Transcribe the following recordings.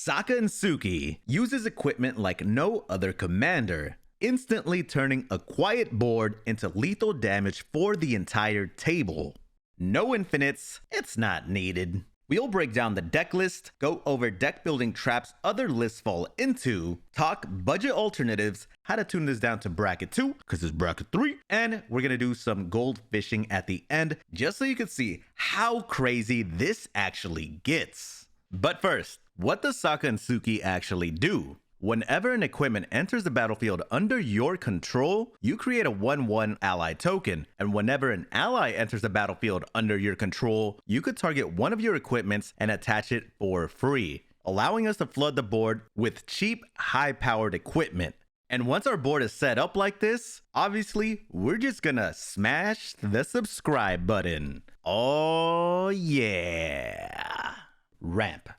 Sokka Suki uses equipment like no other commander, instantly turning a quiet board into lethal damage for the entire table. No infinites, it's not needed. We'll break down the deck list, go over deck building traps other lists fall into, talk budget alternatives, how to tune this down to bracket 2, because it's bracket 3, and we're gonna do some gold fishing at the end, just so you can see how crazy this actually gets. But first, what does Sokka Suki actually do? Whenever an equipment enters the battlefield under your control, you create a 1/1 ally token, and whenever an ally enters the battlefield under your control, you could target one of your equipments and attach it for free, allowing us to flood the board with cheap, high-powered equipment. And once our board is set up like this, obviously, we're just gonna smash the subscribe button. Oh yeah! Ramp.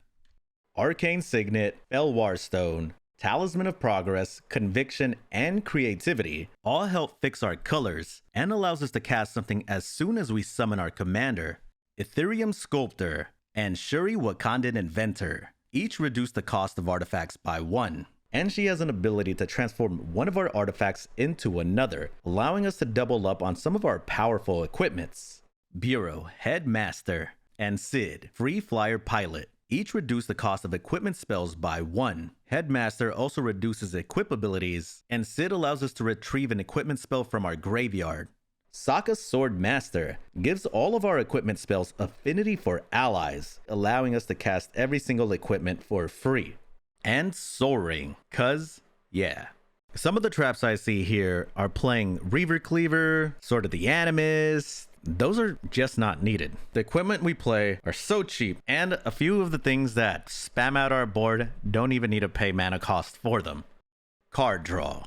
Arcane Signet, Felwar Stone, Talisman of Progress, Conviction, and Creativity all help fix our colors and allows us to cast something as soon as we summon our commander. Ethereum Sculptor and Shuri Wakandan Inventor each reduce the cost of artifacts by 1. And she has an ability to transform one of our artifacts into another, allowing us to double up on some of our powerful equipments. Bureau, Headmaster, and Sid, Free Flyer Pilot, each reduce the cost of equipment spells by 1. Headmaster also reduces equip abilities, and Sid allows us to retrieve an equipment spell from our graveyard. Sokka Sword Master gives all of our equipment spells affinity for allies, allowing us to cast every single equipment for free. And Soaring, cause yeah. Some of the traps I see here are playing Reaver Cleaver, Sword of the Animist. Those are just not needed. The equipment we play are so cheap, and a few of the things that spam out our board don't even need to pay mana cost for them. Card draw.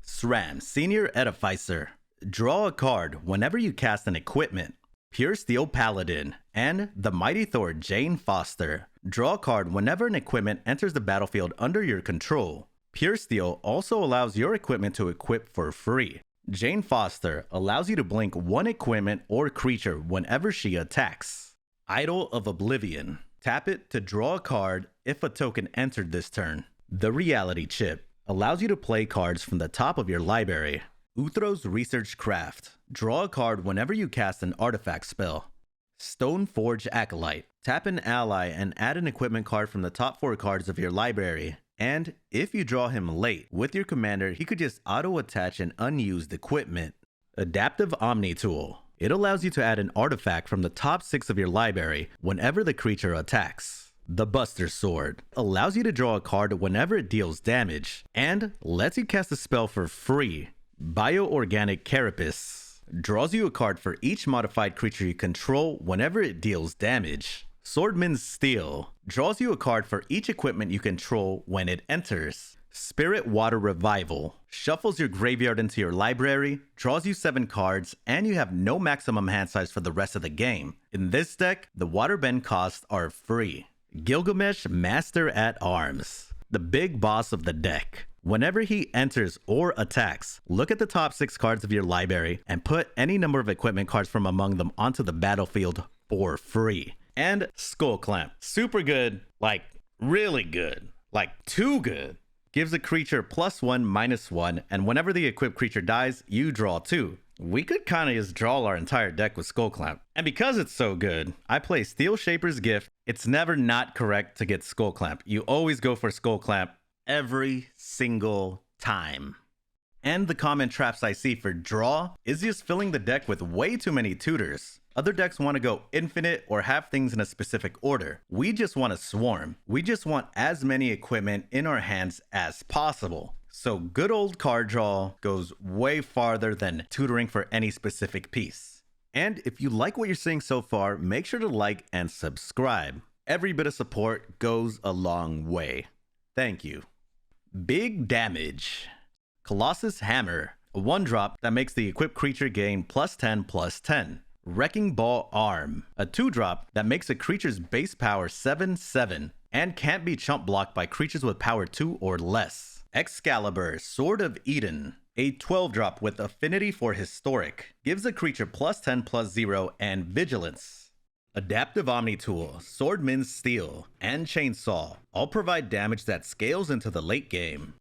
SRAM, Senior Edificer. Draw a card whenever you cast an equipment. Pure Steel Paladin, and the Mighty Thor Jane Foster. Draw a card whenever an equipment enters the battlefield under your control. Pure Steel also allows your equipment to equip for free. Jane Foster allows you to blink one equipment or creature whenever she attacks. Idol of Oblivion. Tap it to draw a card if a token entered this turn. The Reality Chip allows you to play cards from the top of your library. Uthro's Research Craft. Draw a card whenever you cast an artifact spell. Stoneforge Acolyte. Tap an ally and add an equipment card from the top 4 cards of your library. And if you draw him late with your commander, he could just auto-attach an unused equipment. Adaptive Omni Tool. It allows you to add an artifact from the top 6 of your library whenever the creature attacks. The Buster Sword allows you to draw a card whenever it deals damage, and lets you cast a spell for free. Bioorganic Carapace draws you a card for each modified creature you control whenever it deals damage. Swordman's Steel draws you a card for each equipment you control when it enters. Spirit Water Revival shuffles your graveyard into your library, draws you 7 cards, and you have no maximum hand size for the rest of the game. In this deck, the waterbend costs are free. Gilgamesh Master at Arms, the big boss of the deck. Whenever he enters or attacks, look at the top 6 cards of your library and put any number of equipment cards from among them onto the battlefield for free. And Skull Clamp, super good, like really good, like too good. Gives a creature +1/-1, and whenever the equipped creature dies, you draw 2. We could kind of just draw our entire deck with Skull Clamp. And because it's so good, I play Steel Shaper's Gift. It's never not correct to get Skull Clamp. You always go for Skull Clamp every single time. And the common traps I see for draw is just filling the deck with way too many tutors. Other decks want to go infinite or have things in a specific order. We just want to swarm. We just want as many equipment in our hands as possible. So good old card draw goes way farther than tutoring for any specific piece. And if you like what you're seeing so far, make sure to like and subscribe. Every bit of support goes a long way. Thank you. Big Damage. Colossus Hammer, a 1-drop that makes the equipped creature gain +10/+10. Wrecking Ball Arm, a 2-drop that makes a creature's base power 7/7 and can't be chump blocked by creatures with power 2 or less. Excalibur, Sword of Eden, a 12-drop with affinity for historic, gives a creature +10/+0 and vigilance. Adaptive Omni Tool, Swordman's Steel, and Chainsaw all provide damage that scales into the late game.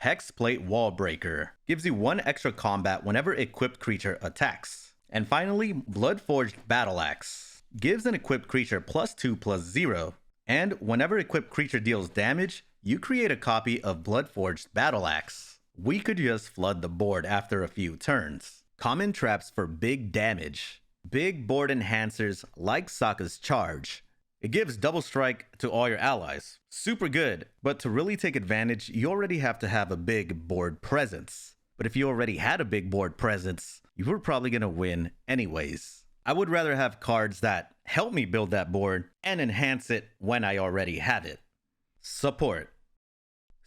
Hexplate Wallbreaker gives you 1 extra combat whenever equipped creature attacks. And finally, Bloodforged Battle Axe gives an equipped creature +2/+0, and whenever equipped creature deals damage, you create a copy of Bloodforged Battle Axe. We could just flood the board after a few turns. Common traps for big damage. Big board enhancers like Sokka's Charge. It gives double strike to all your allies. Super good, but to really take advantage, you already have to have a big board presence. But if you already had a big board presence, you were probably going to win anyways. I would rather have cards that help me build that board and enhance it when I already have it. Support.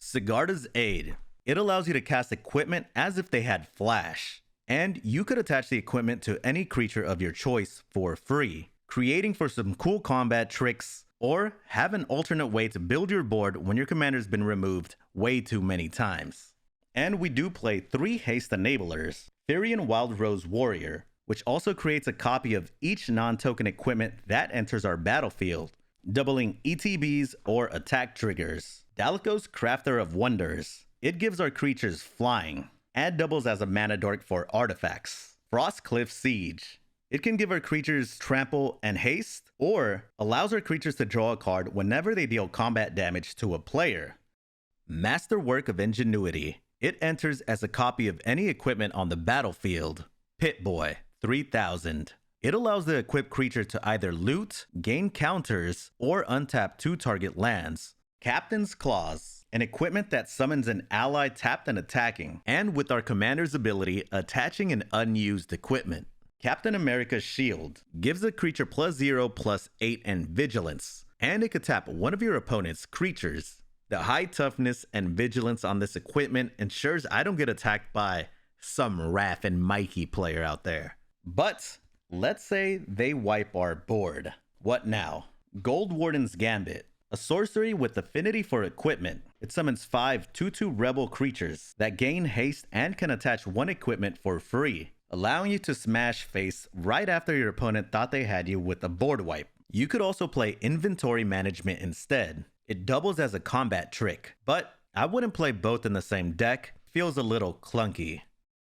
Sigarda's Aid. It allows you to cast equipment as if they had flash, and you could attach the equipment to any creature of your choice for free, creating for some cool combat tricks, or have an alternate way to build your board when your commander's been removed way too many times. And we do play 3 haste enablers. Therian Wild Rose Warrior, which also creates a copy of each non-token equipment that enters our battlefield, doubling ETBs or attack triggers. Dalico's Crafter of Wonders. It gives our creatures flying, and doubles as a mana dork for artifacts. Frostcliff Siege. It can give our creatures trample and haste, or allows our creatures to draw a card whenever they deal combat damage to a player. Masterwork of Ingenuity. It enters as a copy of any equipment on the battlefield. Pit-Boy, 3000. It allows the equipped creature to either loot, gain counters, or untap 2 target lands. Captain's Claws, an equipment that summons an ally tapped and attacking, and with our commander's ability, attaching an unused equipment. Captain America's Shield gives a creature +0/+8 and Vigilance, and it could tap one of your opponent's creatures. The high toughness and vigilance on this equipment ensures I don't get attacked by some Raph and Mikey player out there. But let's say they wipe our board. What now? Gold Warden's Gambit. A sorcery with affinity for equipment. It summons 5 2/2 rebel creatures that gain haste and can attach 1 equipment for free, allowing you to smash face right after your opponent thought they had you with a board wipe. You could also play Inventory Management instead. It doubles as a combat trick, but I wouldn't play both in the same deck. Feels a little clunky.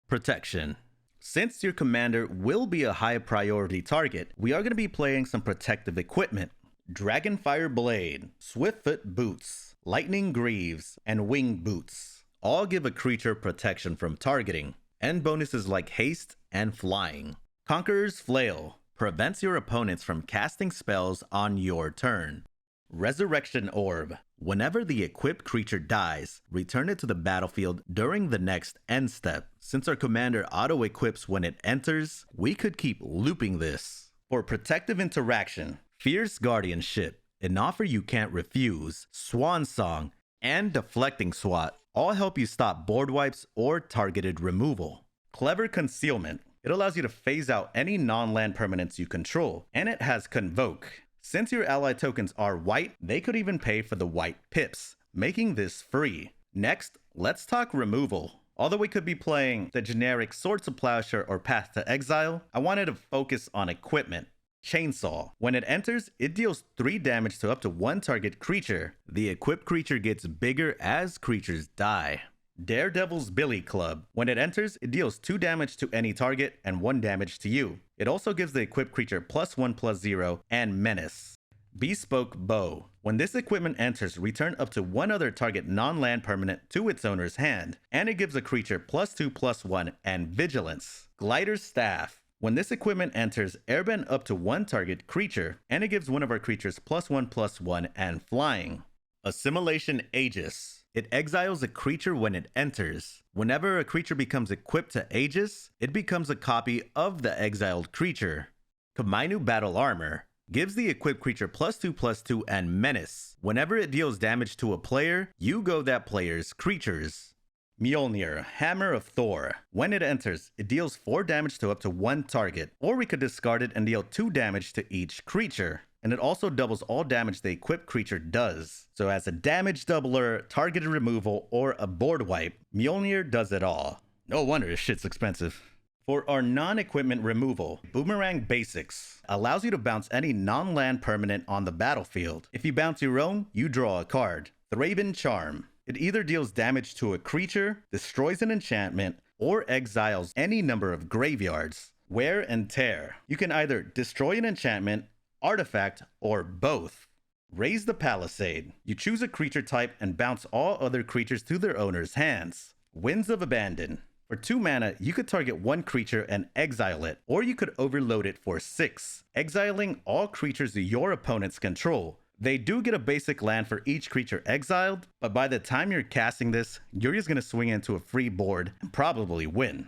Protection. Since your commander will be a high priority target, we are going to be playing some protective equipment. Dragonfire Blade, Swiftfoot Boots, Lightning Greaves, and Winged Boots all give a creature protection from targeting, and bonuses like haste and flying. Conqueror's Flail prevents your opponents from casting spells on your turn. Resurrection Orb. Whenever the equipped creature dies, return it to the battlefield during the next end step. Since our commander auto-equips when it enters, we could keep looping this. For protective interaction, Fierce Guardianship, an offer you can't refuse, Swan Song, and Deflecting Swat all help you stop board wipes or targeted removal. Clever Concealment. It allows you to phase out any non-land permanents you control, and it has Convoke. Since your ally tokens are white, they could even pay for the white pips, making this free. Next, let's talk removal. Although we could be playing the generic Swords of Plowshare or Path to Exile, I wanted to focus on equipment. Chainsaw. When it enters, it deals 3 damage to up to 1 target creature. The equipped creature gets bigger as creatures die. Daredevil's Billy Club. When it enters, it deals 2 damage to any target and 1 damage to you. It also gives the equipped creature +1/+0 and Menace. Bespoke Bow. When this equipment enters, return up to 1 other target non-land permanent to its owner's hand, and it gives a creature +2/+1 and Vigilance. Glider's Staff. When this equipment enters, airbend up to 1 target creature, and it gives one of our creatures +1/+1 and flying. Assimilation Aegis. It exiles a creature when it enters. Whenever a creature becomes equipped to Aegis, it becomes a copy of the exiled creature. Kamainu Battle Armor gives the equipped creature +2/+2 and Menace. Whenever it deals damage to a player, you go that player's creatures. Mjolnir, Hammer of Thor. When it enters, it deals 4 damage to up to 1 target, or we could discard it and deal 2 damage to each creature. And it also doubles all damage the equipped creature does. So as a damage doubler, targeted removal, or a board wipe, Mjolnir does it all. No wonder this shit's expensive. For our non-equipment removal, Boomerang Basics allows you to bounce any non-land permanent on the battlefield. If you bounce your own, you draw a card. Thraben Charm. It either deals damage to a creature, destroys an enchantment, or exiles any number of graveyards. Wear and Tear. You can either destroy an enchantment, artifact, or both. Raise the Palisade. You choose a creature type and bounce all other creatures to their owner's hands. Winds of Abandon. For 2 mana, you could target one creature and exile it, or you could overload it for 6, exiling all creatures your opponents control. They do get a basic land for each creature exiled, but by the time you're casting this, you're just going to swing into a free board and probably win.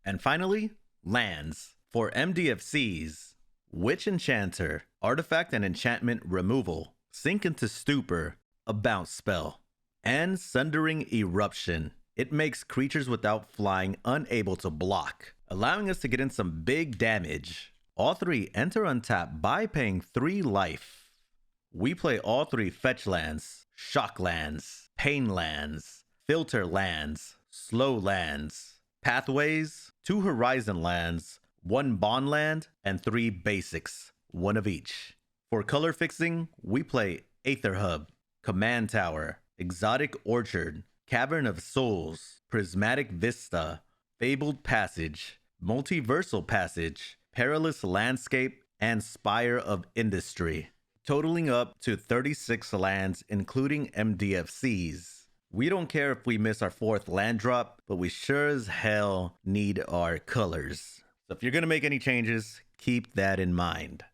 And finally, lands. For MDFCs, Witch Enchanter, Artifact and Enchantment Removal, Sink into Stupor, a bounce spell, and Sundering Eruption. It makes creatures without flying unable to block, allowing us to get in some big damage. All 3 enter untapped by paying 3 life. We play all 3 fetch lands, shock lands, pain lands, filter lands, slow lands, pathways, 2 horizon lands, 1 bond land, and 3 basics, 1 of each. For color fixing, we play Aether Hub, Command Tower, Exotic Orchard, Cavern of Souls, Prismatic Vista, Fabled Passage, Multiversal Passage, Perilous Landscape, and Spire of Industry, totaling up to 36 lands including MDFCs. We don't care if we miss our 4th land drop, but we sure as hell need our colors. So if you're going to make any changes, keep that in mind.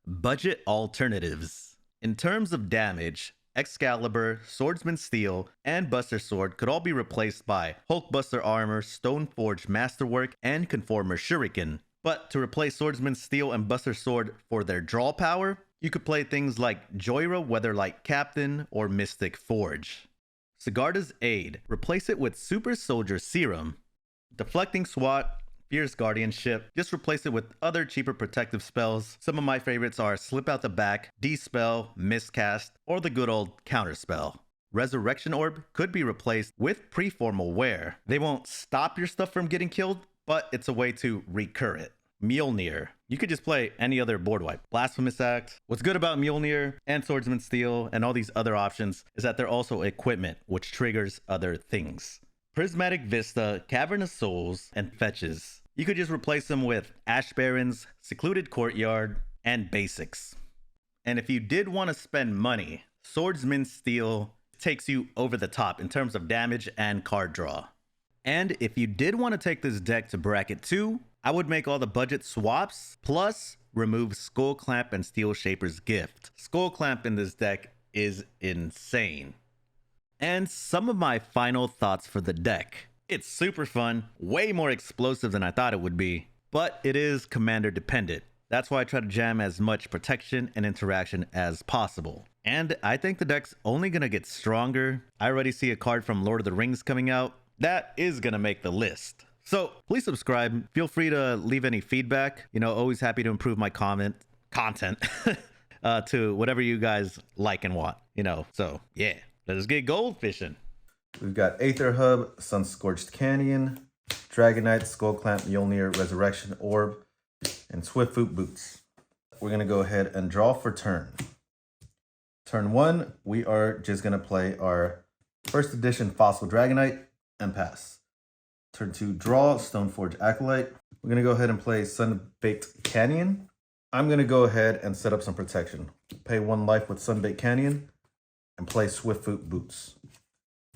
Budget alternatives. In terms of damage, Excalibur, Swordsman Steel, and Buster Sword could all be replaced by Hulkbuster Armor, Stoneforge Masterwork, and Conformer Shuriken. But to replace Swordsman Steel and Buster Sword for their draw power, you could play things like Joyra Weatherlight Captain or Mystic Forge. Sigarda's Aid. Replace it with Super Soldier Serum. Deflecting Swat, Fierce Guardianship. Just replace it with other cheaper protective spells. Some of my favorites are Slip Out the Back, Dispel, Miscast, or the good old Counterspell. Resurrection Orb could be replaced with Preformal Wear. They won't stop your stuff from getting killed, but it's a way to recur it. Mjolnir. You could just play any other board wipe. Blasphemous Act. What's good about Mjolnir and Swordsman Steel and all these other options is that they're also equipment, which triggers other things. Prismatic Vista, Cavern of Souls, and fetches. You could just replace them with Ash Barrens, Secluded Courtyard, and basics. And if you did want to spend money, Swordsman Steel takes you over the top in terms of damage and card draw. And if you did want to take this deck to bracket 2, I would make all the budget swaps, plus remove Skull Clamp and Steel Shaper's Gift. Skull Clamp in this deck is insane. And some of my final thoughts for the deck. It's super fun, way more explosive than I thought it would be, but it is commander dependent. That's why I try to jam as much protection and interaction as possible. And I think the deck's only gonna get stronger. I already see a card from Lord of the Rings coming out. That is gonna make the list. So please subscribe. Feel free to leave any feedback. Always happy to improve my content to whatever you guys like and want. So yeah. Let's get gold fishing. We've got Aether Hub, Sun-Scorched Canyon, Dragonite, Skull Clamp, Mjolnir, Resurrection Orb, and Swiftfoot Boots. We're going to go ahead and draw for turn. Turn 1, we are just going to play our first edition Fossil Dragonite and pass. Turn 2, draw Stoneforge Acolyte. We're going to go ahead and play Sunbaked Canyon. I'm going to go ahead and set up some protection. Pay 1 life with Sunbaked Canyon and play Swiftfoot Boots.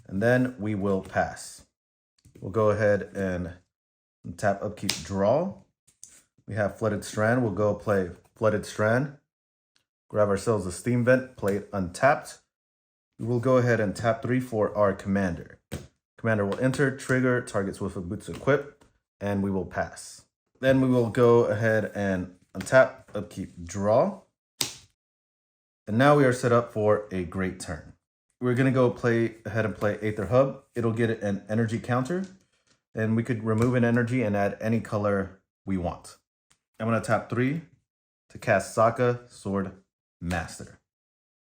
And then we will pass. We'll go ahead and tap upkeep draw. We have Flooded Strand. We'll go play Flooded Strand. Grab ourselves a Steam Vent, play it untapped. We will go ahead and tap 3 for our commander. Commander will enter, trigger, target Swiftfoot Boots equip, and we will pass. Then we will go ahead and untap, upkeep draw. And now we are set up for a great turn. We're going to go ahead and play Aether Hub. It'll get an energy counter, and we could remove an energy and add any color we want. I'm going to tap 3 to cast Sokka Sword Master.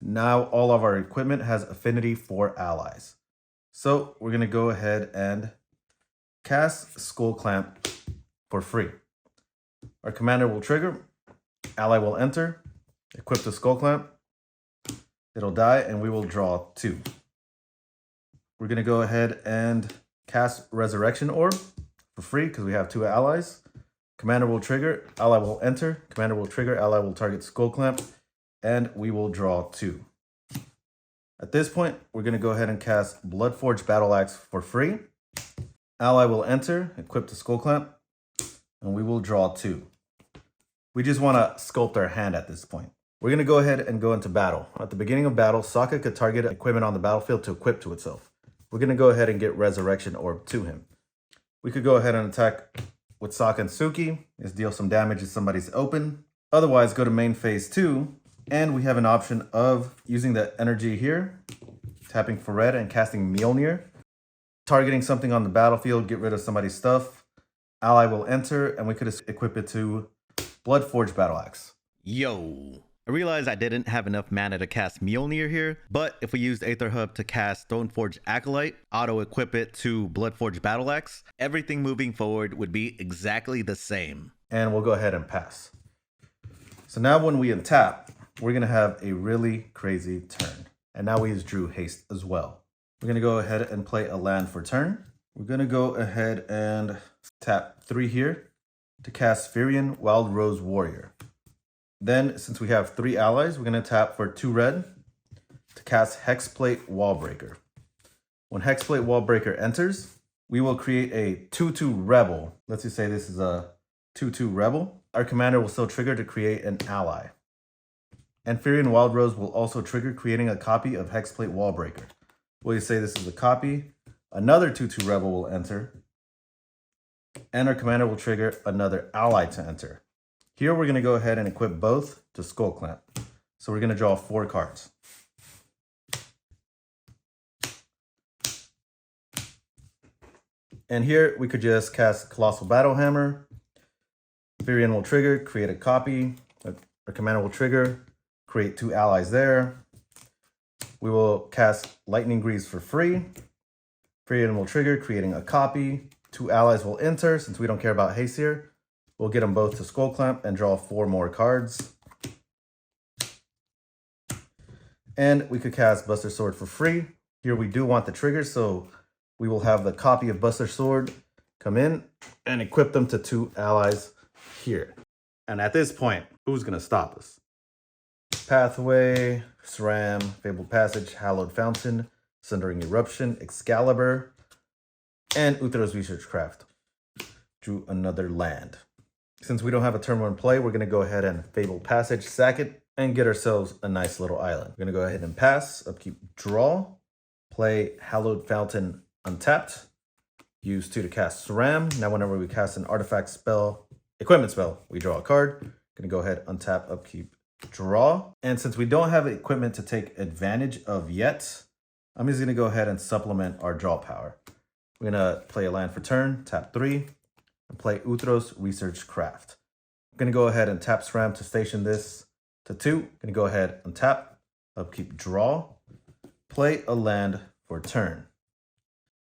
Now all of our equipment has affinity for allies. So we're going to go ahead and cast Skull Clamp for free. Our commander will trigger, ally will enter, equip the skull clamp, it'll die, and we will draw 2. We're going to go ahead and cast Resurrection Orb for free because we have 2 allies. Commander will trigger, ally will enter, commander will trigger, ally will target skull clamp, and we will draw 2. At this point, we're going to go ahead and cast Bloodforged Battle Axe for free. Ally will enter, equip the skull clamp, and we will draw 2. We just want to sculpt our hand at this point. We're going to go ahead and go into battle. At the beginning of battle, Sokka could target equipment on the battlefield to equip to itself. We're going to go ahead and get Resurrection Orb to him. We could go ahead and attack with Sokka and Suki, is deal some damage if somebody's open. Otherwise, go to main phase 2, and we have an option of using the energy here, tapping for red and casting Mjolnir. Targeting something on the battlefield, get rid of somebody's stuff. Ally will enter, and we could equip it to Bloodforged Battle Axe. Yo. I realized I didn't have enough mana to cast Mjolnir here, but if we used Aether Hub to cast Stoneforge Acolyte, auto-equip it to Bloodforged Battle Axe, everything moving forward would be exactly the same. And we'll go ahead and pass. So now when we untap, we're going to have a really crazy turn. And now we just drew haste as well. We're going to go ahead and play a land for turn. We're going to go ahead and tap 3 here to cast Firion Wild Rose Warrior. Then, since we have 3 allies, we're going to tap for 2 red to cast Hexplate Wallbreaker. When Hexplate Wallbreaker enters, we will create a 2/2 Rebel. Let's just say this is a 2/2 Rebel. Our commander will still trigger to create an ally. And Firion Wild Rose will also trigger, creating a copy of Hexplate Wallbreaker. We'll just say this is a copy. Another 2/2 Rebel will enter. And our commander will trigger another ally to enter. Here we're going to go ahead and equip both to Skull Clamp. So we're going to draw 4 cards. And here we could just cast Colossal Battle Hammer. Firion will trigger, create a copy. Our commander will trigger, create 2 allies there. We will cast Lightning Greaves for free. Firion will trigger, creating a copy. 2 allies will enter. Since we don't care about haste here, we'll get them both to Skull Clamp and draw 4 more cards. And we could cast Buster Sword for free. Here we do want the trigger, so we will have the copy of Buster Sword come in and equip them to 2 allies here. And at this point, who's going to stop us? Pathway, SRAM, Fabled Passage, Hallowed Fountain, Sundering Eruption, Excalibur, and Uthra's Research Craft. Drew another land. Since we don't have a turn 1 play, we're going to go ahead and Fabled Passage, sack it, and get ourselves a nice little island. We're going to go ahead and pass, upkeep, draw, play Hallowed Fountain untapped, use 2 to cast SRAM. Now whenever we cast an artifact spell, equipment spell, we draw a card. Going to go ahead, untap, upkeep, draw. And since we don't have equipment to take advantage of yet, I'm just going to go ahead and supplement our draw power. We're going to play a land for turn, tap 3, and play Uthra's Research Craft. I'm going to go ahead and tap SRAM to station this to 2. I'm going to go ahead and tap, upkeep, draw, play a land for turn.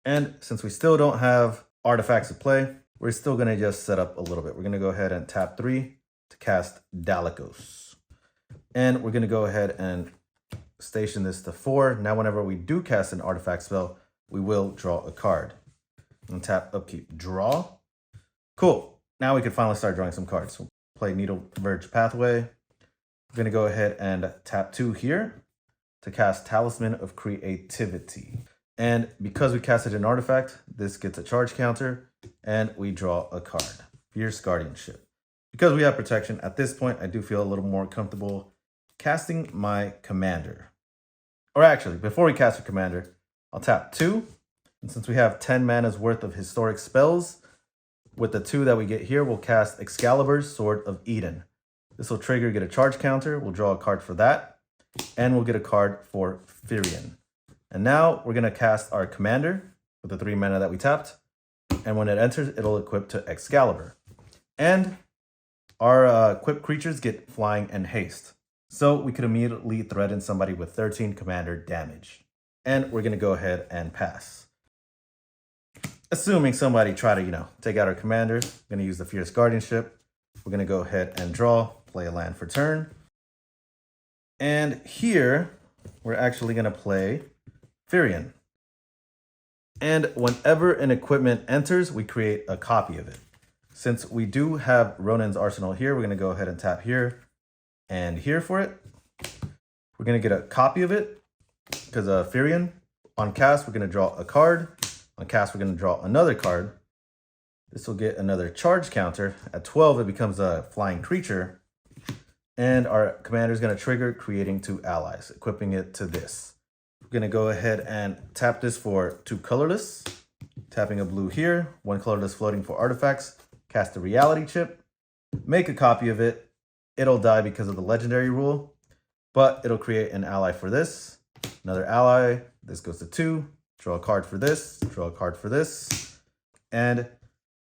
And since we still don't have artifacts to play, we're still going to just set up a little bit. We're going to go ahead and tap 3 to cast Dalekos. And we're going to go ahead and station this to 4. Now whenever we do cast an artifact spell, we will draw a card. And tap, upkeep, draw. Cool. Now we can finally start drawing some cards. We'll play Needle Verge Pathway. We're going to go ahead and tap 2 here to cast Talisman of Creativity. And because we casted an artifact, this gets a charge counter, and we draw a card. Fierce Guardianship. Because we have protection, at this point, I do feel a little more comfortable casting my commander. Or actually, before we cast a commander, I'll tap 2. And since we have 10 mana's worth of historic spells, with the 2 that we get here, we'll cast Excalibur's Sword of Eden. This will trigger, get a charge counter. We'll draw a card for that. And we'll get a card for Firion. And now we're going to cast our commander with the 3 mana that we tapped. And when it enters, it'll equip to Excalibur. And our equipped creatures get flying and haste. So we could immediately threaten somebody with 13 commander damage. And we're going to go ahead and pass. assuming somebody try to, take out our commander, we're going to use the Fierce Guardianship. We're going to go ahead and draw, play a land for turn. And here, we're actually going to play Firion. And whenever an equipment enters, we create a copy of it. Since we do have Ronin's Arsenal here, we're going to go ahead and tap here and here for it. We're going to get a copy of it because Firion, on cast, we're going to draw a card. On cast, we're going to draw another card. This will get another charge counter. At 12, it becomes a flying creature. And our commander is going to trigger, creating 2 allies, equipping it to this. We're going to go ahead and tap this for 2 colorless. Tapping a blue here, 1 colorless floating for artifacts. Cast a reality chip. Make a copy of it. It'll die because of the legendary rule, but it'll create an ally for this. Another ally. This goes to 2. Draw a card for this. Draw a card for this. And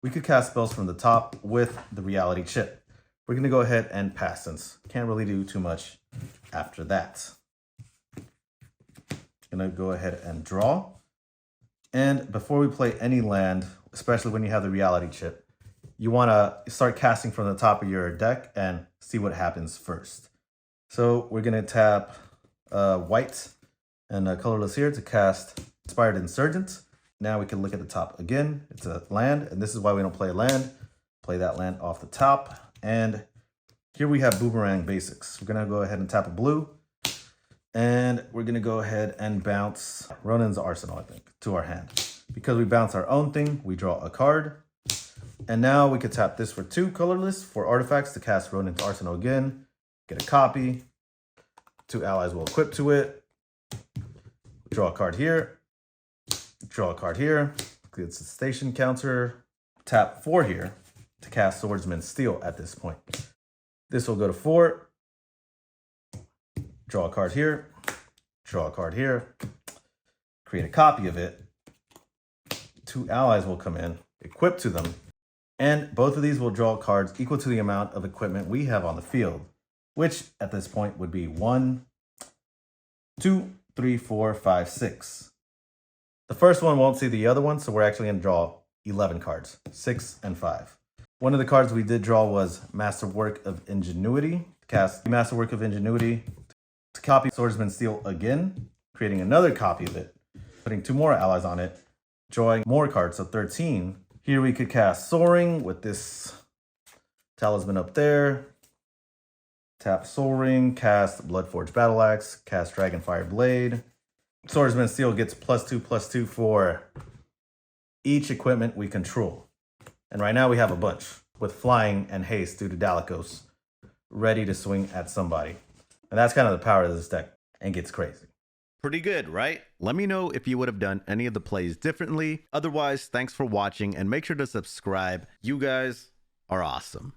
we could cast spells from the top with the reality chip. We're going to go ahead and pass since can't really do too much after that. Going to go ahead and draw. And before we play any land, especially when you have the reality chip, you want to start casting from the top of your deck and see what happens first. So we're going to tap white and colorless here to cast Inspired Insurgent. Now we can look at the top again. It's a land, and this is why we don't play a land. Play that land off the top. And here we have Boomerang Basics. We're going to go ahead and tap a blue. And we're going to go ahead and bounce Ronin's Arsenal, I think, to our hand. Because we bounce our own thing, we draw a card. And now we could tap this for 2 colorless for artifacts to cast Ronin's Arsenal again. Get a copy. 2 allies will equip to it. Draw a card here. Draw a card here. It's a station counter. Tap 4 here to cast Swordsman's Steel at this point. This will go to 4. Draw a card here. Draw a card here. Create a copy of it. 2 allies will come in, equip to them. And both of these will draw cards equal to the amount of equipment we have on the field, which at this point would be 1, 2, 3, 4, 5, 6. The first one won't see the other one, so we're actually going to draw 11 cards, 6 and 5. One of the cards we did draw was Masterwork of Ingenuity. Cast Masterwork of Ingenuity to copy Swordsman's Steel again, creating another copy of it, putting 2 more allies on it, drawing more cards, so 13. Here we could cast Soaring with this talisman up there. Tap Soaring, cast Bloodforged Battle Axe, cast Dragonfire Blade. Swordsman's Steel gets +2/+2 for each equipment we control. And right now we have a bunch with flying and haste due to Dalichos, ready to swing at somebody. And that's kind of the power of this deck, and gets crazy. Pretty good, right? Let me know if you would have done any of the plays differently. Otherwise, thanks for watching and make sure to subscribe. You guys are awesome.